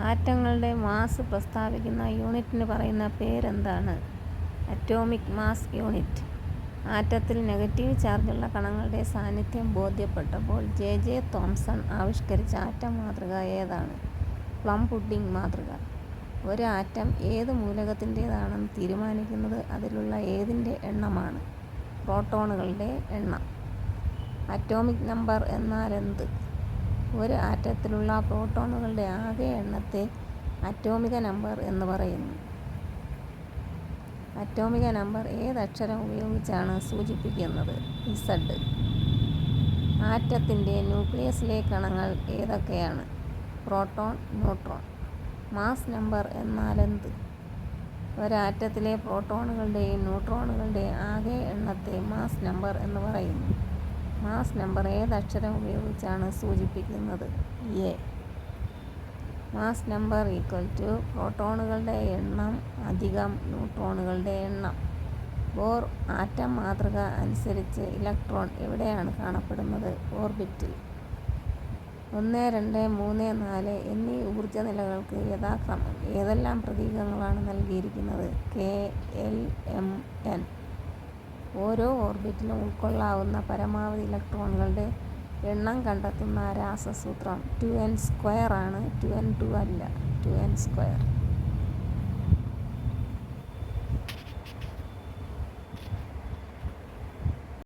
ആറ്റങ്ങളുടെ mass പ്രസ്താവിക്കുന്ന യൂണിറ്റിന് പറയുന്ന പേരെന്താണ്? Atomic mass unit. ആറ്റത്തിൽ നെഗറ്റീവ് ചാർജുള്ള കണങ്ങളുടെ സാന്നിധ്യം ബോധ്യപ്പെട്ടപ്പോൾ ജെ തോംസൺ ആവിഷ്കരിച്ച ആറ്റം മാതൃക ഏതാണ്? പ്ലം പുഡിംഗ് മാതൃക. ഒരു ആറ്റം ഏത് മൂലകത്തിൻ്റേതാണെന്ന് തീരുമാനിക്കുന്നത് അതിലുള്ള ഏതിൻ്റെ എണ്ണമാണ്? പ്രോട്ടോണുകളുടെ എണ്ണം. അറ്റോമിക് നമ്പർ എന്നാലെന്ത്? ഒരു ആറ്റത്തിലുള്ള പ്രോട്ടോണുകളുടെ ആകെ എണ്ണത്തെ അറ്റോമിക നമ്പർ എന്ന് പറയുന്നു. അറ്റോമിക നമ്പർ ഏതക്ഷരം ഉപയോഗിച്ചാണ് സൂചിപ്പിക്കുന്നത്? Z. ആറ്റത്തിൻ്റെ ന്യൂക്ലിയസിലെ കണങ്ങൾ ഏതൊക്കെയാണ്? Proton, neutron. മാസ് നമ്പർ എന്നാലെന്ത്? ഒരാറ്റത്തിലെ പ്രോട്ടോണുകളുടെയും ന്യൂട്രോണുകളുടെയും ആകെ എണ്ണത്തെ മാസ് നമ്പർ എന്ന് പറയുന്നു. മാസ് നമ്പർ ഏതക്ഷരം ഉപയോഗിച്ചാണ് സൂചിപ്പിക്കുന്നത്? A. മാസ് നമ്പർ പ്രോട്ടോണുകളുടെ എണ്ണം + ന്യൂട്രോണുകളുടെ എണ്ണം. ബോർ ആറ്റം മാതൃക അനുസരിച്ച് ഇലക്ട്രോൺ എവിടെയാണ് കാണപ്പെടുന്നത്? ഓർബിറ്റിൽ. 1, 2, 3, 4 എന്നീ ഊർജ നിലകൾക്ക് യഥാക്രമം ഏതെല്ലാം പ്രതീകങ്ങളാണ് നൽകിയിരിക്കുന്നത്? K, L, M, N. ഓരോ ഓർബിറ്റിലും ഉൾക്കൊള്ളാവുന്ന പരമാവധി ഇലക്ട്രോണുകളുടെ എണ്ണം കണ്ടെത്തുന്ന രാസസൂത്രം 2n² ആണ്. 2n2 അല്ല, 2n².